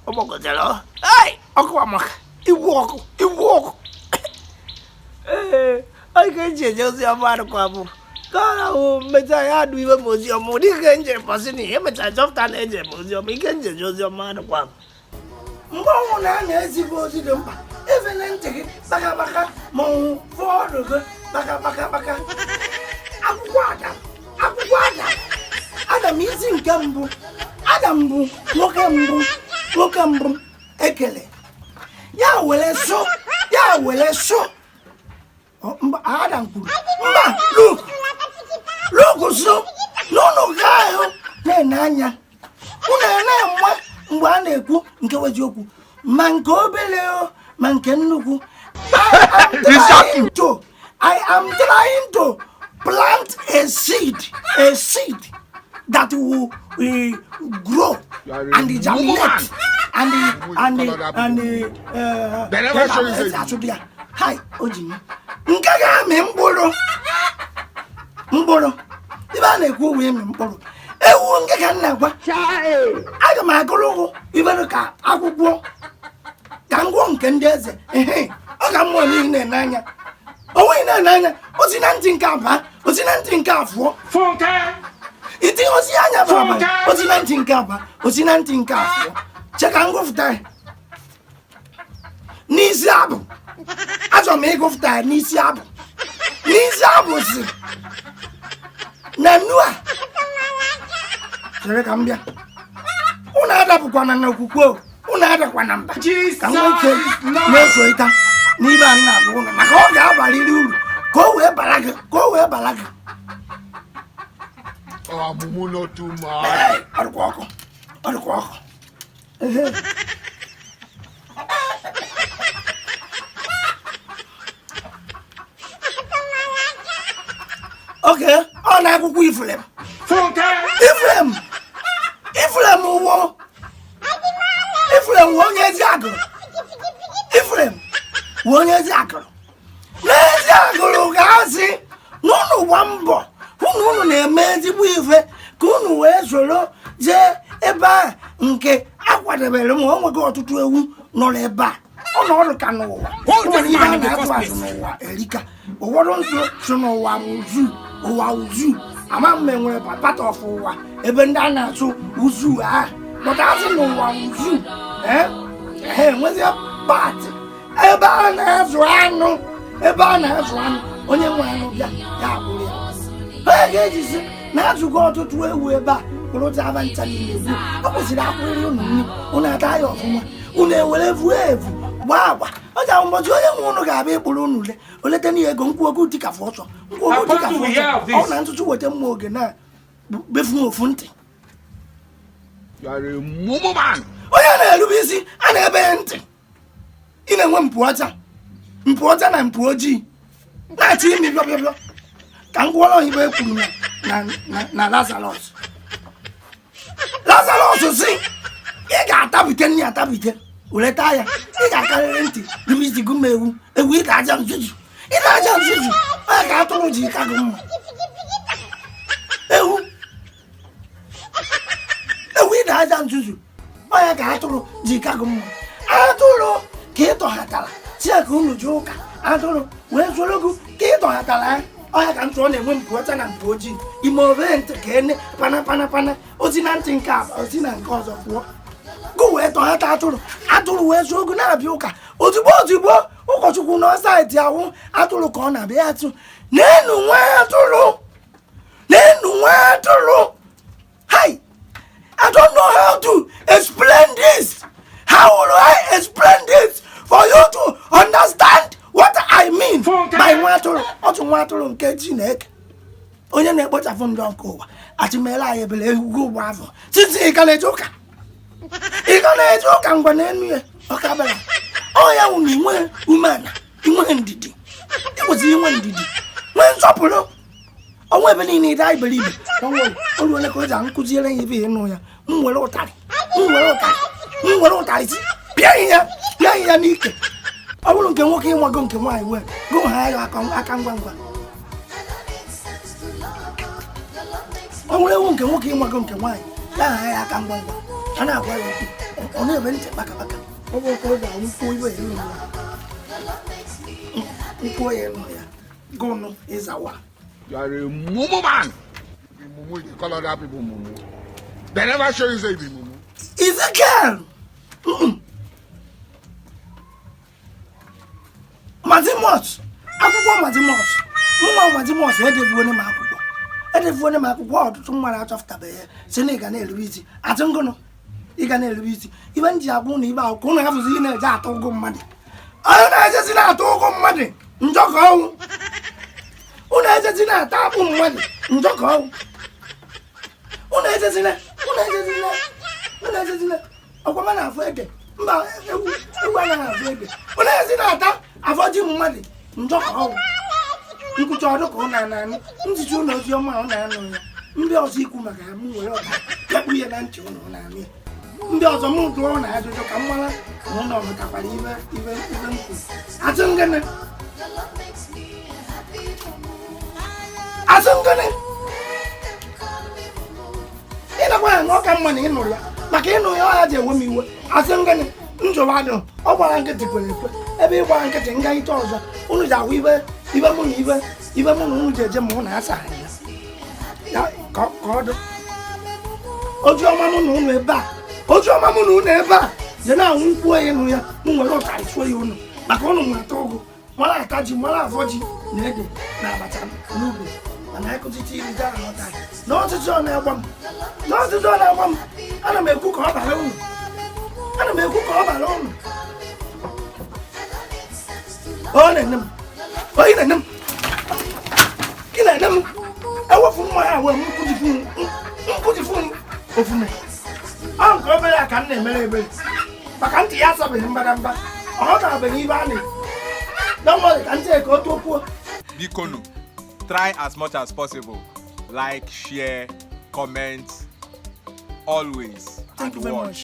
Omokotelo. Hey, Aquamak. You walk. I can't change your man, Quabu. God, but I had we were Museum, Moody Ganger, passing him, but I dropped an engine, Museum, he can change your man, Quab. Mona, as he goes to them, even then take it, Baka, Mon, Ford, Baka. Aguada. Adam using Gambo. Adambu, Mokambu, Ekele. Ya will so. Adam, look, so. No, Gaio, Nanya. Una, Nkawajoku. Manko Beleo, Mankenuku. I am trying to plant a seed that will grow and the germinate and hi Ojimi nkaga me mboro iba na ekwu we me mboro ewu nkaga na gwa aga ma agụrụ ibe ka akwụkwọ ka ngwo nke ndị eze ọ ga mmụọ niile n'anya onwe n'anya osi na ntị nke aba osi na ntị nke afọ fonka iti osi anya baba osi na ntị nke aba osi na ntị nke afọ cheka ngụfụta n'isi abụ achọ m ịgụfụta n'isi abụ si na nua chere ka m bịa unu adapụkwana na okwukwe unu adakwana mba ka nwoke na-eso ịta n'ibe a na-abụ ụlọ maka ọ ga-abaliri uru ka o wee bala gị ọmụmụ n'otu ma ọdụkwa ọkụ oke ọ na-akwụkwọ Ifrem onye ezi agụrụ n'ezi agụrụ ga-asị n'ụlọ gba mbọ unu na-eme ezigbo ife ka unu wee soro jee ebe a nke akwadebere m o nweghị ọtụtụ ewu nọrọ ebe a ọ nọrụ ka n'ụwa nwere ihe a na-atụ azụ n'ụwa erika ụfọdụ nso so n'ụwa uzu ama m enwere part of ụwa ebe ndị a na-atụ uzu ha pụtasị n'ụwa uzu enwezi pat ebe a na-azụ anụ onye nwe anụ bịa ya agbụrụ ya ha ga-ejizi na-azụgo ọtụtụ ewu ebe a kpụrụta aba ncha niile egwu ọ kwụsịrị akwụrịrị unu nri unu ata ya ọfụma unu ewere vuo evu gbaa agba ọ ga ụbọchị onye nwe unu ga-abịa ịkpụrụ unu oleta n'ihe ego nkwuogo dịkafụ ọsọ ọ na ntụtụ weta mma oge na befu ofu ntị onye na-erube isi a na-ebe ya ntị ị na-enwe mpụ ọcha na mpụ ojii na-achị imi bịọbịọbịọ ka m gwọrọ oyibo ekwuru na Lazarus si ị ga-atabite nri atabite weleta ya ị ga-akarịrị ntị rubisigo m ewu ị ga-aja nzuzu onye ka atụrụ ji ka gị mma ewu ị ga-aja nzuzu onye ka atụrụ ji ka gị mma atụrụ ka ị tọhatara si ya ka unu ji ụka atụrụ wee soro gị ka ị tọhatara ya ọya ka ntụ ọ na-enwe mpụ ọcha na mpụ ojii ime obere ntị ka ene pana osi na ntị nke aba osi na nke ọzọ pụọ gụ wee tọghata atụrụ wee zuo ogu na-abịa ụka ozugbo ụkọchukwu na saịtị ahụ atụrụ ka ọ na-abịa atụ n'enu nwa atụrụ hi I don't know how to explain this. How will I explain this for you to understand what I mean by otu nwa atụrụ nke Chineke onye na-ekpochapụ ndị nke ụwa achịmela anyị ebele egwugo ụgbọ afọ titi ị ka na-eje ụka ngwa n'enu ya ọkabara ọya wụ na inwe umeala inwe ndidi ịkwụsị inwe ndidi nwee nsọpụrụ ọnwa ebe niile ịda iberibe olu ole ka o ji nkụziere ya ebe ịnụ ya m were ụtarị pịa ya n'ike ọ bụrụ nke nwoke ịnwago nke nwaanyị wee go ha ya aka ngwa ọ nwere ewu nke nwoke ịnwago nke nwaanyị ya ha ya aka ngwa a na-agwa ya okwu on a vent back. Over Gono is our. You are a mumu man. Mumu, you call other people mumu. They never show you say be mumu. Is a girl. Mazimos. Akubo Mazimos. Muma Mazimos, head of one Makubo. Head of one Makubo, someone out of Tabe, Senegal Luigi. I don't go. Igane Luigi. Even Jabuni about Kuna have seen a Jatogo money. I just in a Togo money. Njoko. Una just in a tapu money. Njoko. Una just in a. A woman afraid. Una just in a tap. I've got you money. Njoko. You could try to go and you know your mouth and you also see Kumaka. We are not children. Ndị ọzọ m nke ọ na-ajụjụ ka mmara na ụlọ mụtakwara ibe nkwu asị ngene ịnakwa ya na ọ ka mma na ịnụrụ ya maka ịnụ ya ọha ji enwe m iwe asị ngene njọba dị ọ gbara nkịtị kwere ekwe ebe ịgbara nkịtị nga ite ọzọ unu ji ahụ ibe mụ na unu ji eje ma ụ na-asa ya ka ọ dị oju ọma mụ na unu ebe a oju ọma mụ na unu ebe a je na-anwụ nkwuo ya ịnụ ya m nwere ọka isuo ya unu maka unu nweta ọgụ mara ata ji mara afọ ji na ede na abacha n'ugwu mana ịkụzicha iri ji ahụ ọta na ọtụtụ ọ na-agba m ana m ekwu ka ọ bara unu ọ na-ene m ị na-ene m ewefu mma ya wee m nkụjifu ofume ọ nke obere a ka m na-emere ebere maka ntị ya asabeghị mbadamba ọ ga-abeghị ibe a na ka ntị ka o topuo Bikono, try as much as possible. Like, share, comment, always. Thank you very much.